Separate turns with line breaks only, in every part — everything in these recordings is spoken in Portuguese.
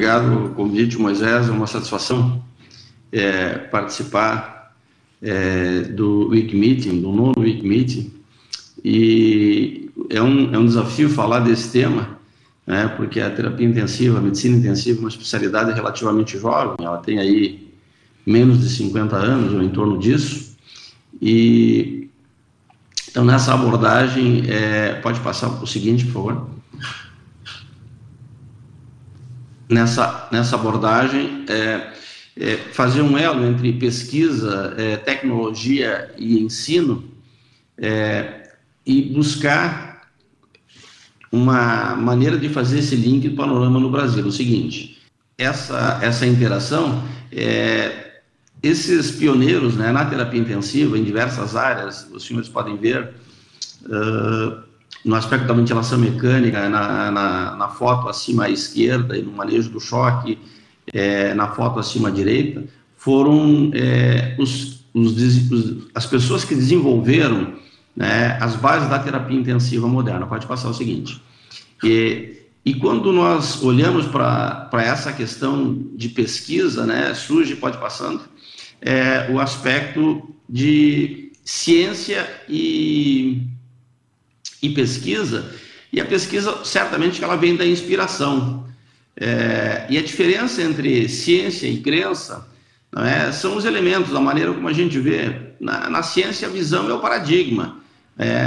obrigado pelo convite, Moisés. É uma satisfação participar do Week Meeting, do nono Week Meeting. E é um desafio falar desse tema, né, porque a terapia intensiva, a medicina intensiva é uma especialidade relativamente jovem. Ela tem aí menos de 50 anos, ou em torno disso. E então, nessa abordagem, pode passar o seguinte, por favor. Nessa abordagem, fazer um elo entre pesquisa, tecnologia e ensino, e buscar uma maneira de fazer esse link do panorama no Brasil. O seguinte, essa interação, esses pioneiros, né, na terapia intensiva, em diversas áreas, os senhores podem ver, no aspecto da ventilação mecânica, na foto acima à esquerda, e no manejo do choque, na foto acima à direita, foram as pessoas que desenvolveram, né, as bases da terapia intensiva moderna. Pode passar o seguinte. E quando nós olhamos para essa questão de pesquisa, né, surge, pode passando, o aspecto de ciência e pesquisa, e a pesquisa certamente que ela vem da inspiração, e a diferença entre ciência e crença, né, são os elementos, a maneira como a gente vê. Na ciência a visão é o paradigma,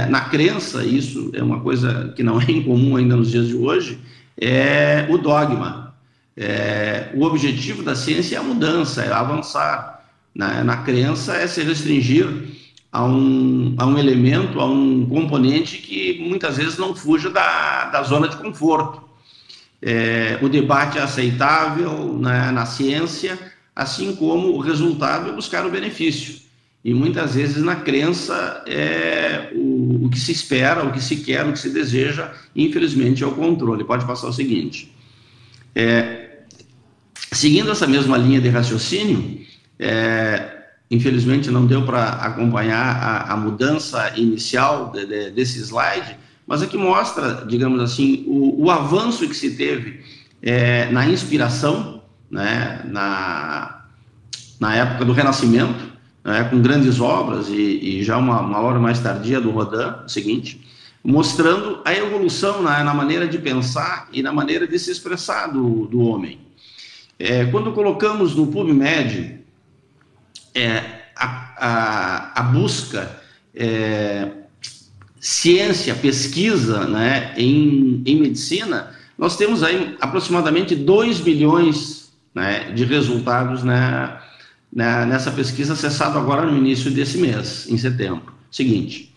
na crença, isso é uma coisa que não é incomum ainda nos dias de hoje, é o dogma. O objetivo da ciência é a mudança, é avançar. Na crença é se restringir a um elemento, a um componente que muitas vezes não fuja da zona de conforto. O debate é aceitável na ciência, assim como o resultado é buscar o benefício. E muitas vezes na crença o que se espera, o que se quer, o que se deseja, infelizmente é o controle. Pode passar o seguinte. Seguindo essa mesma linha de raciocínio, infelizmente não deu para acompanhar a mudança inicial desse slide, mas aqui mostra, digamos assim, o avanço que se teve na inspiração, né, na época do Renascimento, né, com grandes obras e já uma hora mais tardia do Rodin, o seguinte, mostrando a evolução na maneira de pensar e na maneira de se expressar do homem. Quando colocamos no PubMed a busca, ciência, pesquisa, né, em medicina, nós temos aí aproximadamente 2 milhões, né, de resultados nessa pesquisa acessada agora no início desse mês, em setembro. Seguinte,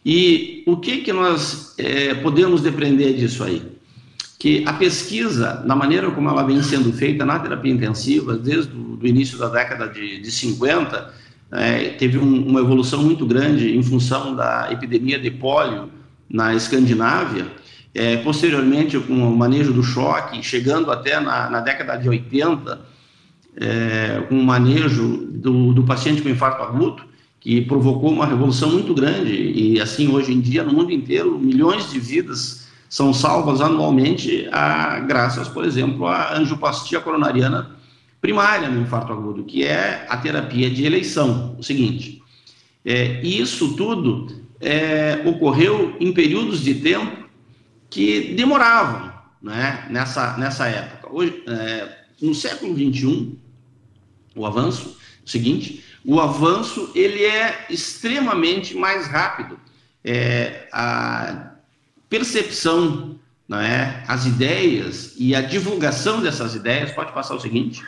e o que nós podemos depreender disso aí? Que a pesquisa, na maneira como ela vem sendo feita na terapia intensiva, desde o início da década de 50, teve uma evolução muito grande em função da epidemia de pólio na Escandinávia, posteriormente com o manejo do choque, chegando até na década de 80, com o manejo do paciente com infarto agudo, que provocou uma revolução muito grande, e assim hoje em dia no mundo inteiro milhões de vidas são salvas anualmente graças, por exemplo, à angioplastia coronariana primária no infarto agudo, que é a terapia de eleição. O seguinte, isso tudo ocorreu em períodos de tempo que demoravam, né, nessa época. Hoje, no século XXI, o avanço ele é extremamente mais rápido. A percepção, né, as ideias e a divulgação dessas ideias, pode passar o seguinte,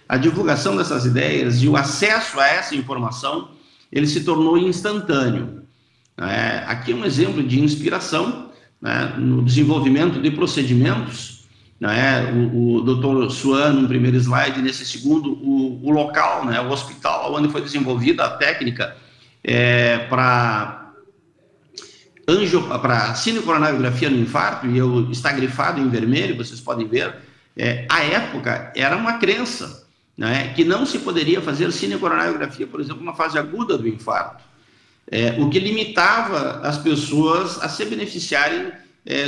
a divulgação dessas ideias e o acesso a essa informação, ele se tornou instantâneo. Aqui é um exemplo de inspiração, né, no desenvolvimento de procedimentos, né, o Dr. Suan, no primeiro slide, nesse segundo, o local, né, o hospital onde foi desenvolvida a técnica para cinecoronariografia no infarto, e está grifado em vermelho, vocês podem ver, à época era uma crença, né, que não se poderia fazer cinecoronariografia, por exemplo, na fase aguda do infarto, o que limitava as pessoas a se beneficiarem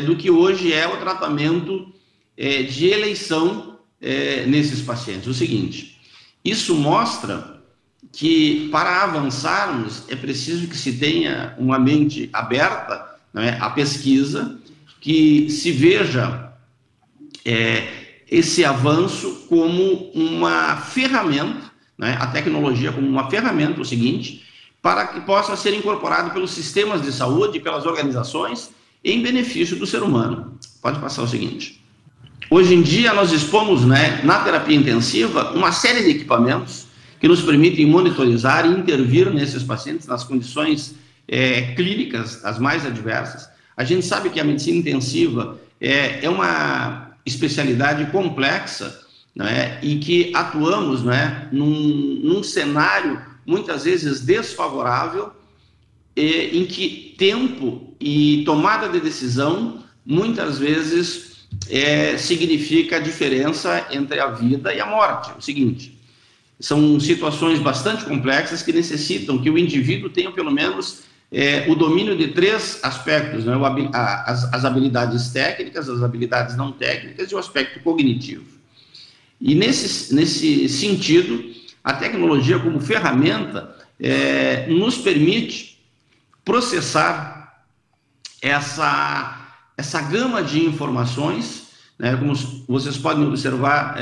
do que hoje é o tratamento de eleição nesses pacientes. O seguinte, isso mostra que para avançarmos é preciso que se tenha uma mente aberta, né, à pesquisa, que se veja esse avanço como uma ferramenta, né, a tecnologia como uma ferramenta, o seguinte, para que possa ser incorporado pelos sistemas de saúde, pelas organizações, em benefício do ser humano. Pode passar o seguinte. Hoje em dia nós dispomos, né, na terapia intensiva, uma série de equipamentos que nos permitem monitorizar e intervir nesses pacientes nas condições clínicas as mais adversas. A gente sabe que a medicina intensiva é uma especialidade complexa, né, e que atuamos, né, num cenário muitas vezes desfavorável, em que tempo e tomada de decisão muitas vezes significa a diferença entre a vida e a morte. O seguinte, são situações bastante complexas que necessitam que o indivíduo tenha pelo menos o domínio de 3 aspectos, né? As habilidades técnicas, as habilidades não técnicas e o aspecto cognitivo. E nesse sentido, a tecnologia como ferramenta nos permite processar essa gama de informações, né? Como vocês podem observar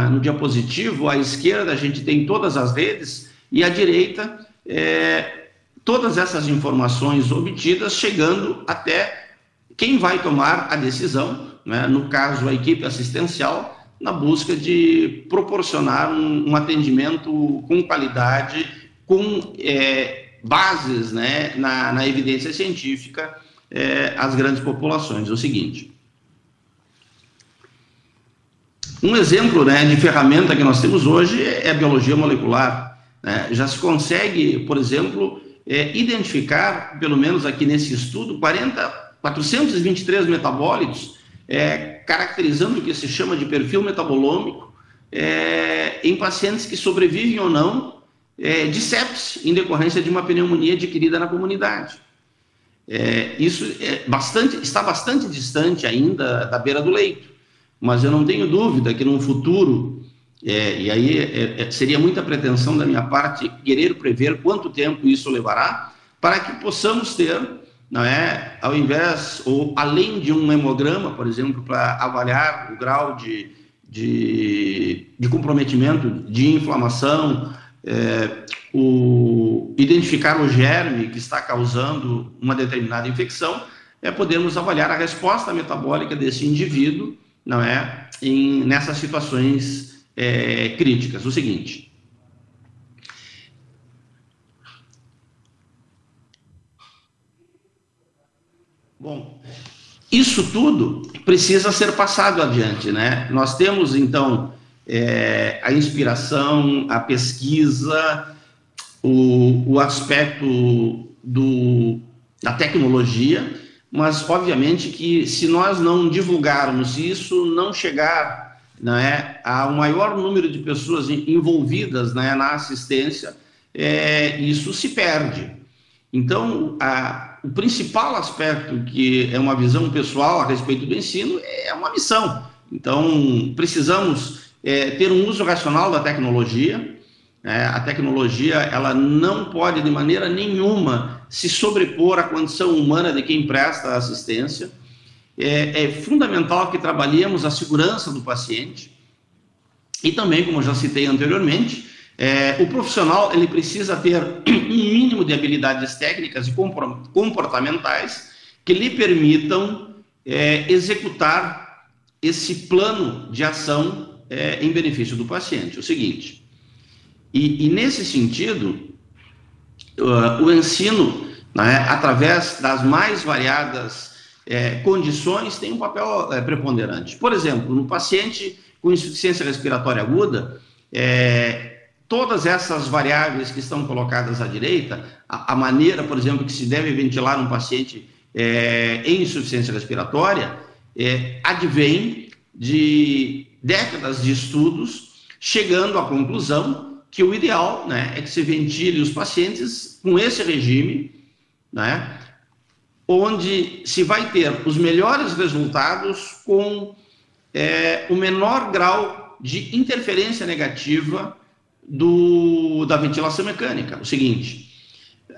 no diapositivo, à esquerda a gente tem todas as redes e à direita todas essas informações obtidas chegando até quem vai tomar a decisão, né? No caso a equipe assistencial, na busca de proporcionar um atendimento com qualidade, com bases, né, na evidência científica às grandes populações. O seguinte, um exemplo, né, de ferramenta que nós temos hoje é a biologia molecular, né? Já se consegue, por exemplo, identificar, pelo menos aqui nesse estudo, 423 metabólitos, caracterizando o que se chama de perfil metabolômico em pacientes que sobrevivem ou não de sepse, em decorrência de uma pneumonia adquirida na comunidade. Isso está bastante distante ainda da beira do leito, mas eu não tenho dúvida que no futuro, e aí seria muita pretensão da minha parte querer prever quanto tempo isso levará, para que possamos ter, não é, ao invés, ou além de um hemograma, por exemplo, para avaliar o grau de comprometimento, de inflamação, identificar o germe que está causando uma determinada infecção, podemos avaliar a resposta metabólica desse indivíduo, não é, nessas situações críticas. O seguinte, bom, isso tudo precisa ser passado adiante, né? Nós temos, então, a inspiração, a pesquisa, o aspecto da tecnologia, mas, obviamente, que se nós não divulgarmos, se isso não chegar, né, ao maior número de pessoas envolvidas, né, na assistência, isso se perde. Então, o principal aspecto, que é uma visão pessoal a respeito do ensino, é uma missão. Então, precisamos ter um uso racional da tecnologia. A tecnologia, ela não pode de maneira nenhuma se sobrepor à condição humana de quem presta assistência. É fundamental que trabalhemos a segurança do paciente e também, como eu já citei anteriormente, o profissional ele precisa ter um mínimo de habilidades técnicas e comportamentais que lhe permitam executar esse plano de ação em benefício do paciente. O seguinte, e nesse sentido, o ensino, né, através das mais variadas condições, tem um papel preponderante. Por exemplo, no paciente com insuficiência respiratória aguda, todas essas variáveis que estão colocadas à direita, a maneira, por exemplo, que se deve ventilar um paciente em insuficiência respiratória, advém de décadas de estudos, chegando à conclusão que o ideal, né, é que se ventile os pacientes com esse regime, né, onde se vai ter os melhores resultados com o menor grau de interferência negativa da ventilação mecânica. O seguinte,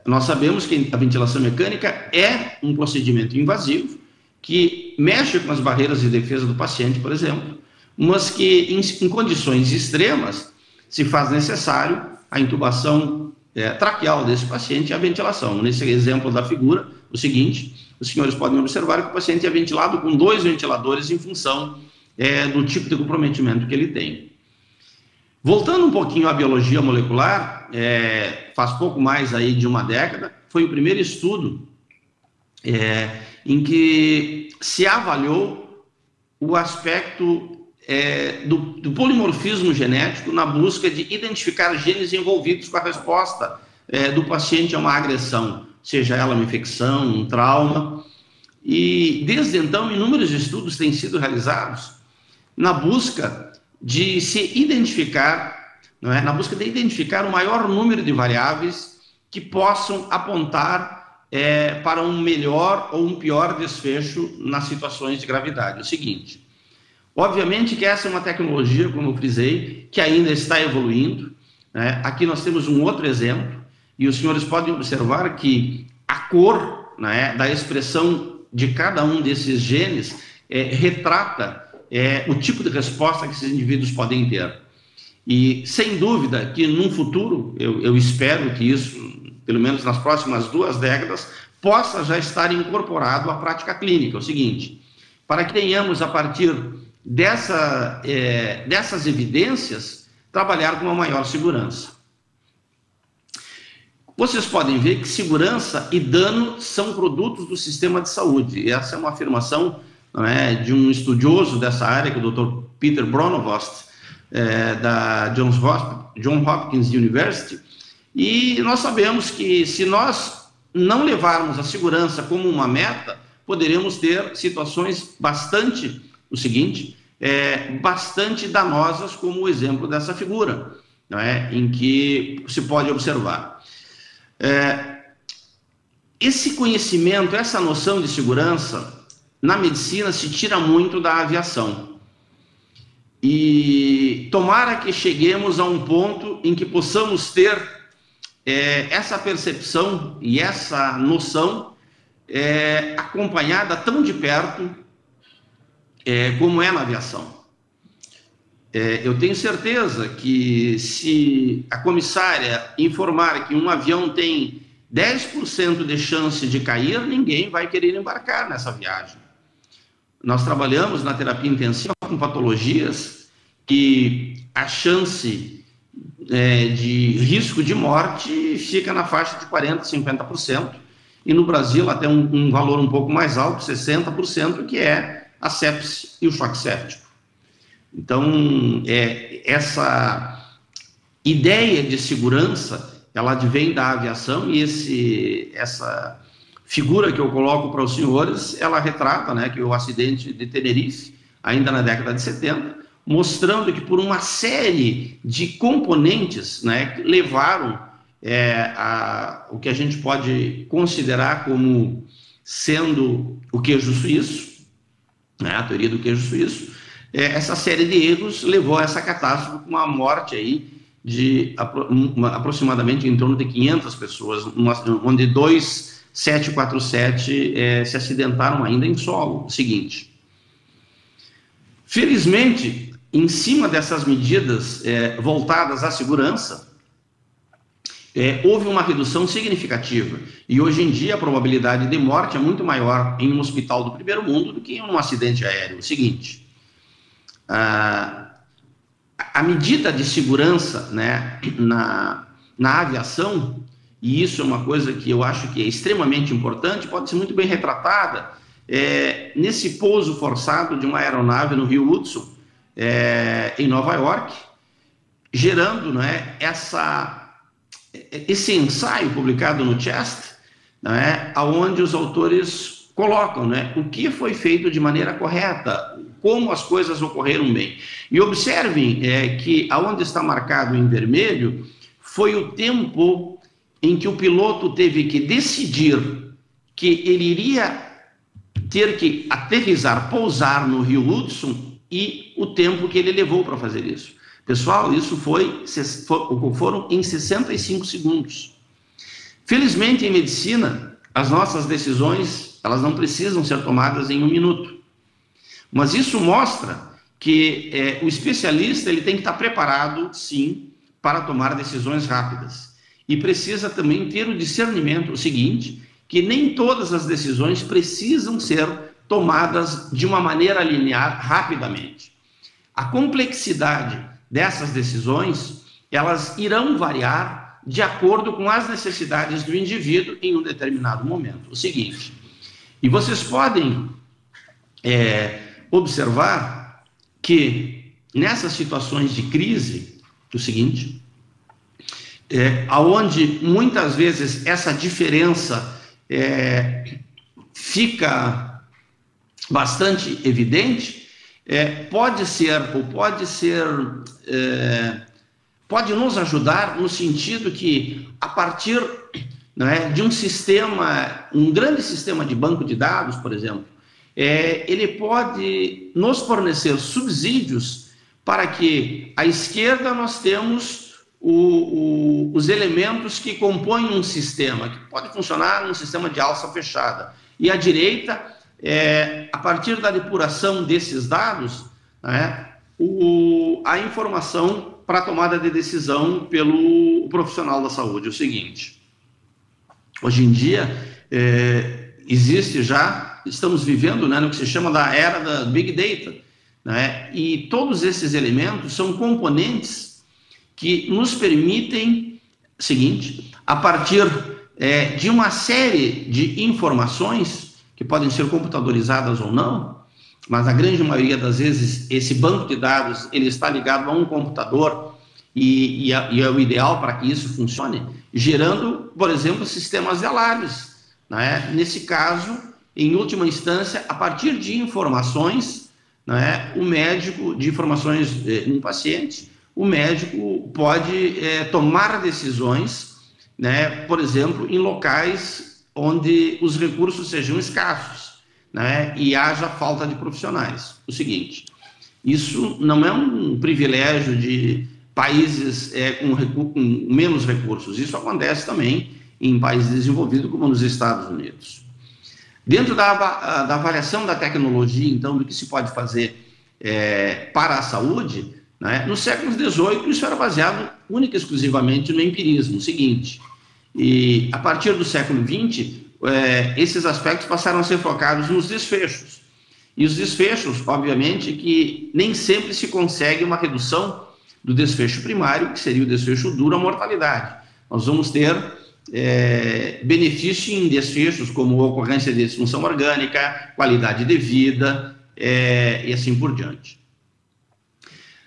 nós sabemos que a ventilação mecânica é um procedimento invasivo que mexe com as barreiras de defesa do paciente, por exemplo, mas que em condições extremas se faz necessário a intubação traqueal desse paciente e a ventilação. Nesse exemplo da figura, o seguinte, os senhores podem observar que o paciente é ventilado com 2 ventiladores em função do tipo de comprometimento que ele tem. Voltando um pouquinho à biologia molecular, faz pouco mais aí de uma década, foi o primeiro estudo em que se avaliou o aspecto do polimorfismo genético na busca de identificar genes envolvidos com a resposta do paciente a uma agressão, seja ela uma infecção, um trauma. E desde então, inúmeros estudos têm sido realizados na busca de se identificar, não é? Na busca de identificar o maior número de variáveis que possam apontar para um melhor ou um pior desfecho nas situações de gravidade. O seguinte, obviamente que essa é uma tecnologia, como eu frisei, que ainda está evoluindo, né? Aqui nós temos um outro exemplo, e os senhores podem observar que a cor, né, da expressão de cada um desses genes retrata o tipo de resposta que esses indivíduos podem ter. E, sem dúvida, que num futuro, eu espero que isso, pelo menos nas próximas 2 décadas, possa já estar incorporado à prática clínica. É o seguinte, para que tenhamos, a partir dessas evidências, trabalhar com uma maior segurança. Vocês podem ver que segurança e dano são produtos do sistema de saúde. E essa é uma afirmação, não é, de um estudioso dessa área, que é o Dr. Peter Pronovost, da Johns Hopkins University, e nós sabemos que se nós não levarmos a segurança como uma meta, poderemos ter situações bastante danosas, como o exemplo dessa figura, não é, em que se pode observar. Esse conhecimento, essa noção de segurança, na medicina se tira muito da aviação. E tomara que cheguemos a um ponto em que possamos ter essa percepção e essa noção acompanhada tão de perto como é na aviação. Eu tenho certeza que se a comissária informar que um avião tem 10% de chance de cair, ninguém vai querer embarcar nessa viagem. Nós trabalhamos na terapia intensiva com patologias que a chance de risco de morte fica na faixa de 40%, 50%, e no Brasil até um valor um pouco mais alto, 60%, que é a sepse e o choque séptico. Então, essa ideia de segurança, ela advém da aviação, e essa figura que eu coloco para os senhores, ela retrata, né, que o acidente de Tenerife, ainda na década de 70, mostrando que por uma série de componentes, né, que levaram o que a gente pode considerar como sendo o queijo suíço, né, a teoria do queijo suíço, essa série de erros levou a essa catástrofe, com uma morte aí de aproximadamente em torno de 500 pessoas, onde 2 747 se acidentaram ainda em solo. O seguinte, felizmente, em cima dessas medidas voltadas à segurança, houve uma redução significativa, e hoje em dia a probabilidade de morte é muito maior em um hospital do primeiro mundo do que em um acidente aéreo. O seguinte, a medida de segurança, né, na aviação, e isso é uma coisa que eu acho que é extremamente importante, pode ser muito bem retratada nesse pouso forçado de uma aeronave no Rio Hudson, em Nova York, gerando, né, esse ensaio publicado no Chest, né, onde os autores colocam, né, o que foi feito de maneira correta, como as coisas ocorreram bem. E observem que aonde está marcado em vermelho foi o tempo em que o piloto teve que decidir que ele iria ter que aterrissar, pousar no Rio Hudson e o tempo que ele levou para fazer isso. Pessoal, isso foram em 65 segundos. Felizmente, em medicina, as nossas decisões, elas não precisam ser tomadas em 1 minuto. Mas isso mostra que o especialista ele tem que estar preparado, sim, para tomar decisões rápidas. E precisa também ter o discernimento, o seguinte, que nem todas as decisões precisam ser tomadas de uma maneira linear rapidamente. A complexidade dessas decisões, elas irão variar de acordo com as necessidades do indivíduo em um determinado momento. O seguinte, e vocês podem observar que nessas situações de crise, o seguinte, aonde muitas vezes essa diferença fica bastante evidente, pode nos ajudar no sentido que, a partir, né, de um sistema, um grande sistema de banco de dados, por exemplo, ele pode nos fornecer subsídios para que à esquerda nós temos os elementos que compõem um sistema, que pode funcionar num sistema de alça fechada, e à direita, a partir da depuração desses dados, né, a informação para a tomada de decisão pelo profissional da saúde. O seguinte, hoje em dia, existe já, estamos vivendo, né, no que se chama da era da Big Data, né, e todos esses elementos são componentes que nos permitem, seguinte, a partir de uma série de informações que podem ser computadorizadas ou não, mas a grande maioria das vezes esse banco de dados ele está ligado a um computador e é o ideal para que isso funcione, gerando, por exemplo, sistemas de alarmes, né? Nesse caso, em última instância, a partir de informações, né, o médico, de informações no paciente, o médico pode tomar decisões, né, por exemplo, em locais onde os recursos sejam escassos, né, e haja falta de profissionais. O seguinte, isso não é um privilégio de países com menos recursos, isso acontece também em países desenvolvidos como nos Estados Unidos. Dentro da avaliação da tecnologia, então, do que se pode fazer para a saúde, né, no século XVIII isso era baseado única e exclusivamente no empirismo. O seguinte, e a partir do século XX, esses aspectos passaram a ser focados nos desfechos. E os desfechos, obviamente, que nem sempre se consegue uma redução do desfecho primário, que seria o desfecho duro, a mortalidade. Nós vamos ter benefício em desfechos como ocorrência de disfunção orgânica, qualidade de vida e assim por diante.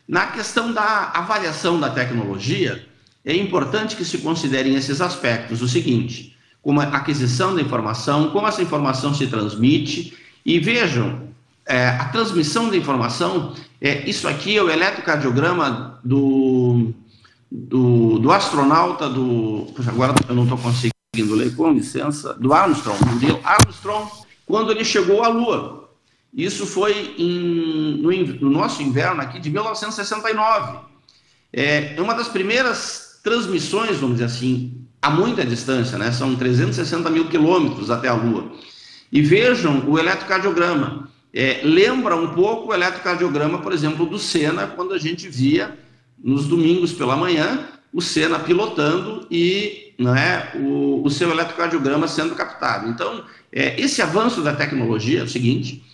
Na questão da avaliação da tecnologia, é importante que se considerem esses aspectos. O seguinte, como a aquisição da informação, como essa informação se transmite, e vejam, a transmissão da informação, isso aqui é o eletrocardiograma do astronauta agora eu não estou conseguindo ler, com licença, do Armstrong, quando ele chegou à Lua. Isso foi no nosso inverno aqui de 1969. É uma das primeiras transmissões, vamos dizer assim, a muita distância, né? São 360 mil quilômetros até a Lua. E vejam o eletrocardiograma. Lembra um pouco o eletrocardiograma, por exemplo, do Senna, quando a gente via nos domingos pela manhã o Senna pilotando e, né, o seu eletrocardiograma sendo captado. Então, esse avanço da tecnologia é o seguinte,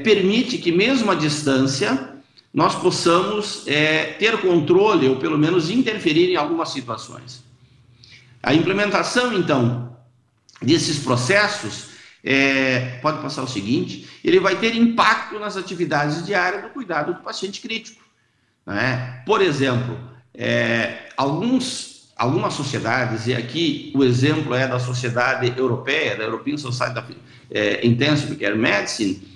permite que mesmo à distância nós possamos ter controle ou pelo menos interferir em algumas situações. A implementação, então, desses processos, pode passar o seguinte, ele vai ter impacto nas atividades diárias do cuidado do paciente crítico, né? Por exemplo, algumas sociedades, e aqui o exemplo é da sociedade europeia, da European Society of Intensive Care Medicine,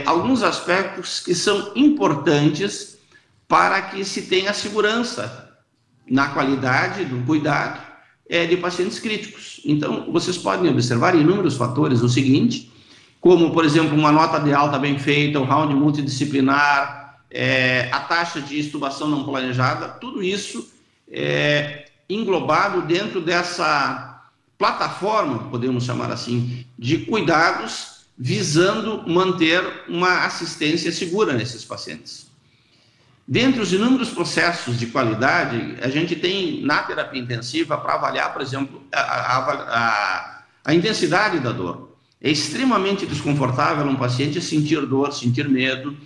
alguns aspectos que são importantes para que se tenha segurança na qualidade do cuidado de pacientes críticos. Então, vocês podem observar inúmeros fatores, o seguinte, como, por exemplo, uma nota de alta bem feita, um round multidisciplinar, a taxa de extubação não planejada, tudo isso englobado dentro dessa plataforma, podemos chamar assim, de cuidados visando manter uma assistência segura nesses pacientes. Dentre os inúmeros processos de qualidade, a gente tem na terapia intensiva para avaliar, por exemplo, a intensidade da dor. É extremamente desconfortável um paciente sentir dor, sentir medo.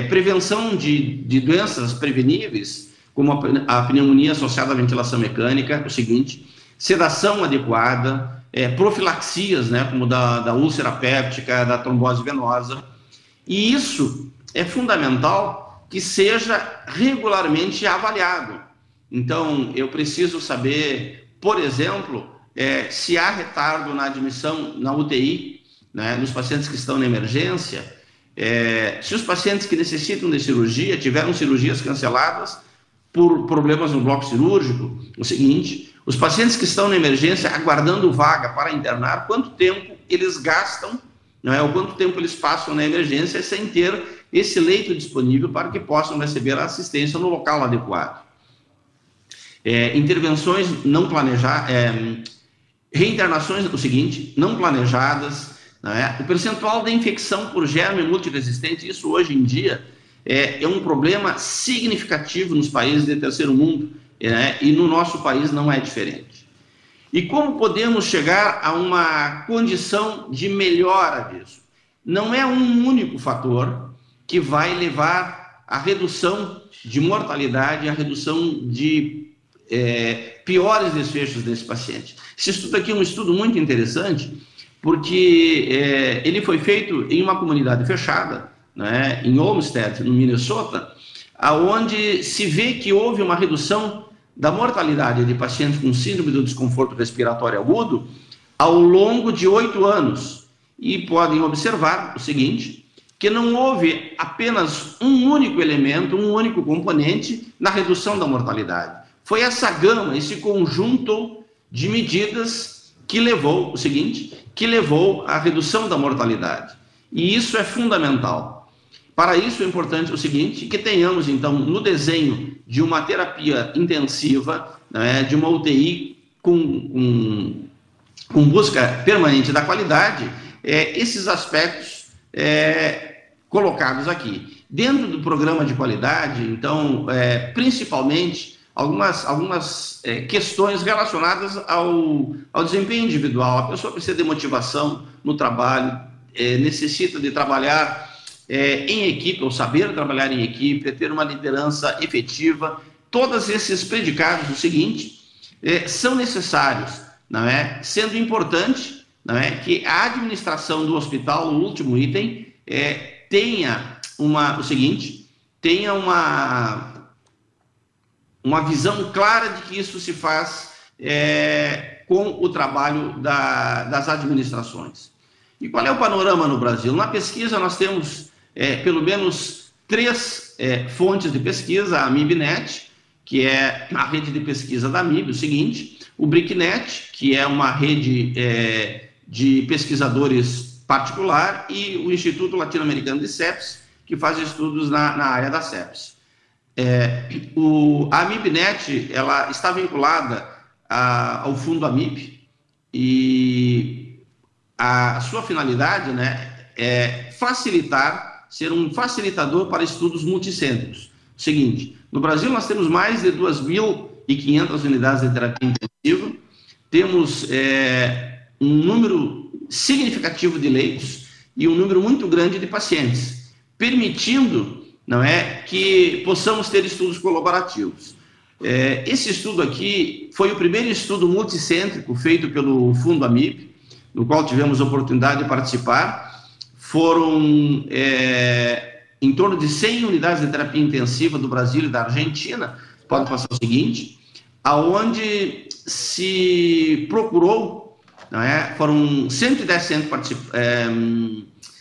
Prevenção de doenças preveníveis, como a pneumonia associada à ventilação mecânica, o seguinte, sedação adequada, profilaxias, né, como da úlcera péptica, da trombose venosa. E isso é fundamental que seja regularmente avaliado. Então, eu preciso saber, por exemplo, se há retardo na admissão na UTI, né, nos pacientes que estão na emergência, se os pacientes que necessitam de cirurgia tiveram cirurgias canceladas por problemas no bloco cirúrgico, o seguinte, os pacientes que estão na emergência aguardando vaga para internar, quanto tempo eles gastam, não é, ou quanto tempo eles passam na emergência sem ter esse leito disponível para que possam receber a assistência no local adequado. Intervenções não planejadas, reinternações, o seguinte, não planejadas, não é? O percentual de infecção por germe multiresistente, isso hoje em dia é um problema significativo nos países de terceiro mundo, e no nosso país não é diferente. E como podemos chegar a uma condição de melhora disso? Não é um único fator que vai levar à redução de mortalidade, à redução de piores desfechos desse paciente. Esse estudo aqui é um estudo muito interessante, porque ele foi feito em uma comunidade fechada, né, em Olmsted, no Minnesota, onde se vê que houve uma redução da mortalidade de pacientes com síndrome do desconforto respiratório agudo ao longo de 8 anos. E podem observar o seguinte, que não houve apenas um único elemento, um único componente na redução da mortalidade. Foi essa gama, esse conjunto de medidas que levou, o seguinte, que levou à redução da mortalidade. E isso é fundamental. Para isso é importante o seguinte, que tenhamos então no desenho de uma terapia intensiva, né, de uma UTI com busca permanente da qualidade, esses aspectos colocados aqui. Dentro do programa de qualidade, então, principalmente, algumas questões relacionadas ao desempenho individual. A pessoa precisa de motivação no trabalho, necessita de trabalhar em equipe, ou saber trabalhar em equipe, ter uma liderança efetiva. Todos esses predicados, o seguinte, são necessários, não é? Sendo importante, não é, que a administração do hospital, o último item, tenha o seguinte, tenha uma visão clara de que isso se faz com o trabalho das administrações. E qual é o panorama no Brasil? Na pesquisa nós temos pelo menos 3 fontes de pesquisa: a MIBNet, que é a rede de pesquisa da MIB, o seguinte, o BRICnet, que é uma rede de pesquisadores particular, e o Instituto Latino-Americano de Sepsis, que faz estudos na área da sepsis. A MIBNet, ela está vinculada ao fundo AMIB, e a sua finalidade, né, é ser um facilitador para estudos multicêntricos. O seguinte, no Brasil nós temos mais de 2.500 unidades de terapia intensiva, temos um número significativo de leitos e um número muito grande de pacientes, permitindo, não é, que possamos ter estudos colaborativos. Esse estudo aqui foi o primeiro estudo multicêntrico feito pelo Fundo AMIB, no qual tivemos a oportunidade de participar. Foram em torno de 100 unidades de terapia intensiva do Brasil e da Argentina, pode passar o seguinte, aonde se procurou, não é, foram 110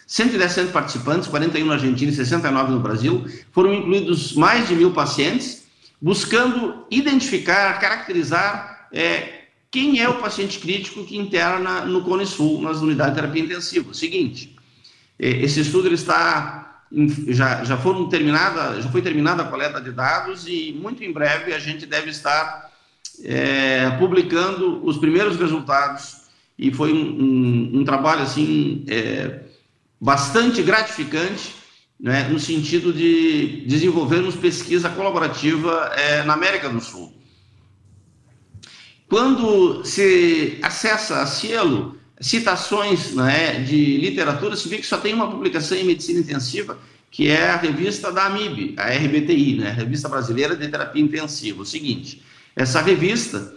centros participantes, 41 na Argentina e 69 no Brasil, foram incluídos mais de 1.000 pacientes, buscando identificar, caracterizar quem é o paciente crítico que interna no Cone Sul, nas unidades de terapia intensiva. O seguinte, esse estudo ele está já foi terminada a coleta de dados e muito em breve a gente deve estar publicando os primeiros resultados, e foi um trabalho assim bastante gratificante, né, no sentido de desenvolvermos pesquisa colaborativa na América do Sul. Quando se acessa a Cielo, citações, né, de literatura, se vê que só tem uma publicação em medicina intensiva, que é a revista da AMIB, a RBTI, né, Revista Brasileira de Terapia Intensiva. O seguinte, essa revista,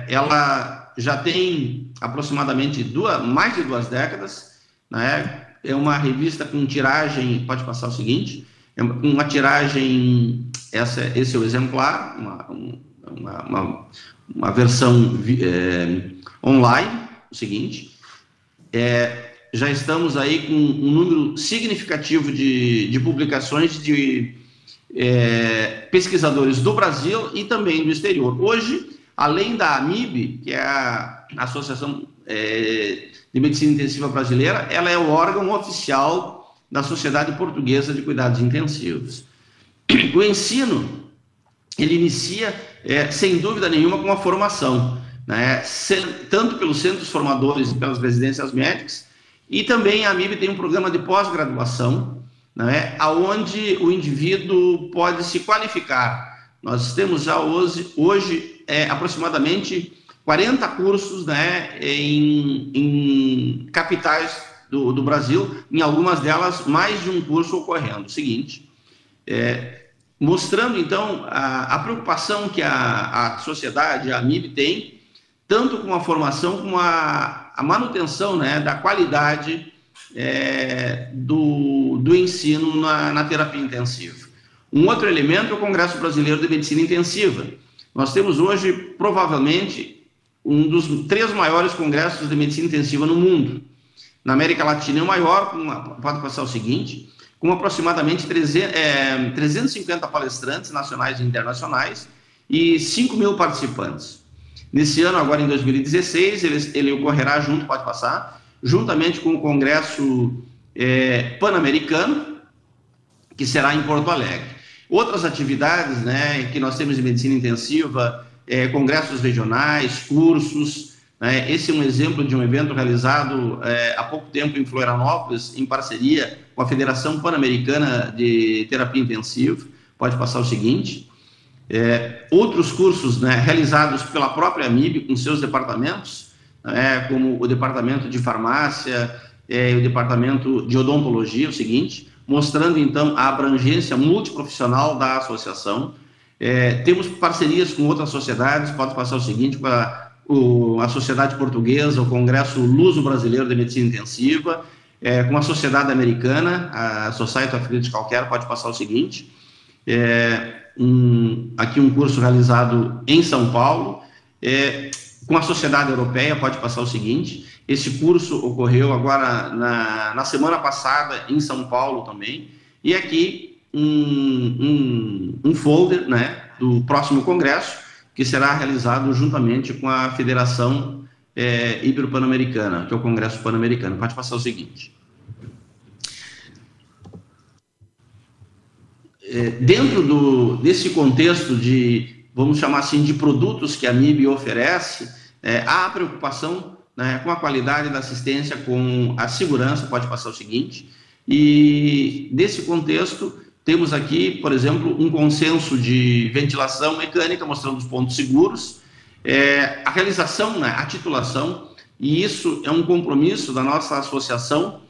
ela já tem aproximadamente mais de 2 décadas, né, é uma revista com tiragem, pode passar o seguinte, uma tiragem, esse é o exemplar, uma versão online. O seguinte, já estamos aí com um número significativo de publicações de pesquisadores do Brasil e também do exterior. Hoje, além da AMIB, que é a Associação de Medicina Intensiva Brasileira, ela é o órgão oficial da Sociedade Portuguesa de Cuidados Intensivos. O ensino, ele inicia, sem dúvida nenhuma, com a formação, né, tanto pelos centros formadores e pelas residências médicas, e também a AMIB tem um programa de pós-graduação, né, onde o indivíduo pode se qualificar. Nós temos já hoje aproximadamente 40 cursos, né, em capitais do Brasil, em algumas delas mais de um curso ocorrendo. O seguinte, mostrando então a preocupação que a sociedade, a AMIB, tem, tanto com a formação como a manutenção, né, da qualidade do ensino na terapia intensiva. Um outro elemento é o Congresso Brasileiro de Medicina Intensiva. Nós temos hoje, provavelmente, um dos 3 maiores congressos de medicina intensiva no mundo. Na América Latina é o maior, pode passar o seguinte, com aproximadamente 350 palestrantes nacionais e internacionais e 5.000 participantes. Nesse ano, agora em 2016, ele ocorrerá pode passar, juntamente com o Congresso Pan-Americano, que será em Porto Alegre. Outras atividades, né, que nós temos em medicina intensiva, congressos regionais, cursos, né, esse é um exemplo de um evento realizado há pouco tempo em Florianópolis, em parceria com a Federação Pan-Americana de Terapia Intensiva. Pode passar o seguinte. Outros cursos, né, realizados pela própria AMIB com seus departamentos, como o departamento de farmácia, o departamento de odontologia, o seguinte, mostrando então a abrangência multiprofissional da associação. Temos parcerias com outras sociedades, pode passar o seguinte, com a Sociedade Portuguesa, o Congresso Luso-Brasileiro de Medicina Intensiva, com a Sociedade Americana, a Society of Critical Care, pode passar o seguinte, aqui um curso realizado em São Paulo, com a Sociedade Europeia, pode passar o seguinte, esse curso ocorreu agora na semana passada em São Paulo também, e aqui um folder, né, do próximo congresso, que será realizado juntamente com a Federação Ibero-Pan-Americana, que é o Congresso Pan-Americano. Pode passar o seguinte. Dentro desse contexto de, vamos chamar assim, de produtos que a AMIB oferece, há a preocupação, né, com a qualidade da assistência, com a segurança, pode passar o seguinte, e nesse contexto temos aqui, por exemplo, um consenso de ventilação mecânica, mostrando os pontos seguros, a realização, né, a titulação, e isso é um compromisso da nossa associação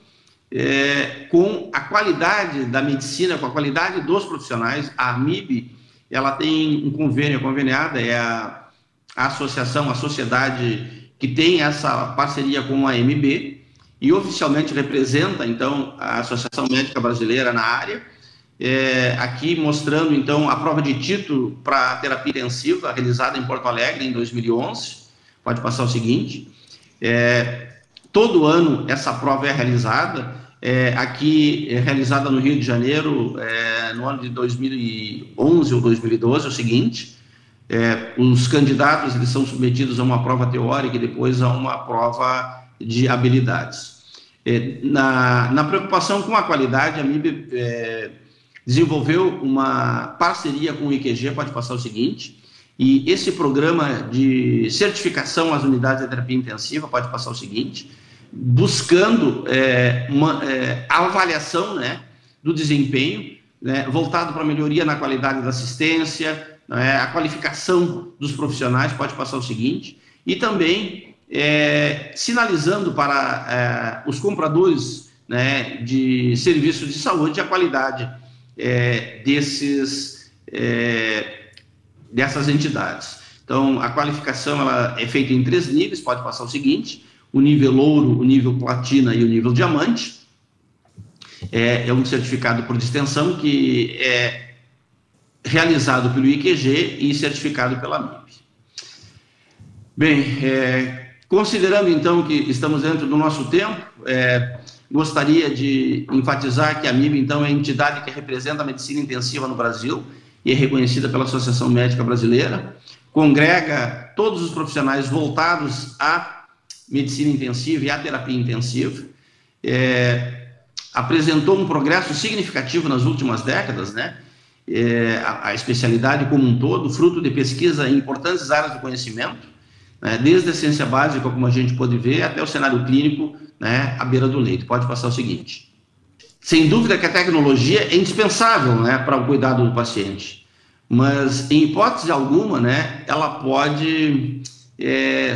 com a qualidade da medicina, com a qualidade dos profissionais. A AMIB, ela tem um convênio, conveniada, a associação, a sociedade que tem essa parceria com a AMB, e oficialmente representa, então, a Associação Médica Brasileira na área, aqui mostrando, então, a prova de título para terapia intensiva, realizada em Porto Alegre em 2011, pode passar o seguinte, todo ano essa prova é realizada, aqui é realizada no Rio de Janeiro, no ano de 2011 ou 2012, é o seguinte, os candidatos, eles são submetidos a uma prova teórica e depois a uma prova de habilidades. Na preocupação com a qualidade, a MIB desenvolveu uma parceria com o IQG, pode passar o seguinte, e esse programa de certificação às unidades de terapia intensiva, pode passar o seguinte, buscando a avaliação, né, do desempenho, né, voltado para a melhoria na qualidade da assistência, né, a qualificação dos profissionais, pode passar o seguinte, e também sinalizando para os compradores, né, de serviços de saúde a qualidade dessas entidades. Então, a qualificação ela é feita em 3 níveis, pode passar o seguinte, o nível ouro, o nível platina e o nível diamante. É um certificado por extensão que é realizado pelo IQG e certificado pela MIB. Bem, considerando então que estamos dentro do nosso tempo, gostaria de enfatizar que a MIB então é a entidade que representa a medicina intensiva no Brasil e é reconhecida pela Associação Médica Brasileira, congrega todos os profissionais voltados à medicina intensiva e à terapia intensiva, apresentou um progresso significativo nas últimas décadas, né? A especialidade como um todo, fruto de pesquisa em importantes áreas do conhecimento, né? Desde a ciência básica, como a gente pode ver, até o cenário clínico, né, à beira do leito. Pode passar o seguinte. Sem dúvida que a tecnologia é indispensável, né, para o cuidado do paciente, mas em hipótese alguma, né, ela pode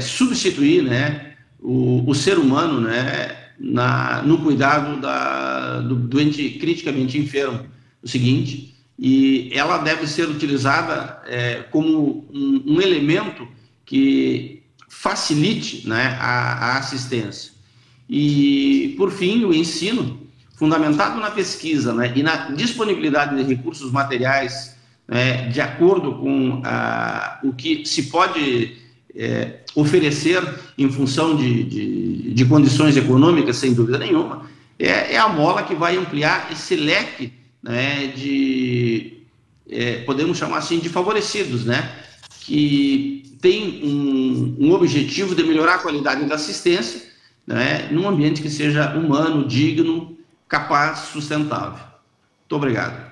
substituir, né, o ser humano, né, no cuidado do doente criticamente enfermo. O seguinte, e ela deve ser utilizada como um elemento que facilite, né, a assistência. E, por fim, o ensino, fundamentado na pesquisa, né, e na disponibilidade de recursos materiais, né, de acordo com o que se pode oferecer em função de condições econômicas, sem dúvida nenhuma, é a mola que vai ampliar esse leque, né, podemos chamar assim, de favorecidos, né, que tem um objetivo de melhorar a qualidade da assistência, né, num ambiente que seja humano, digno, capaz, sustentável. Muito obrigado.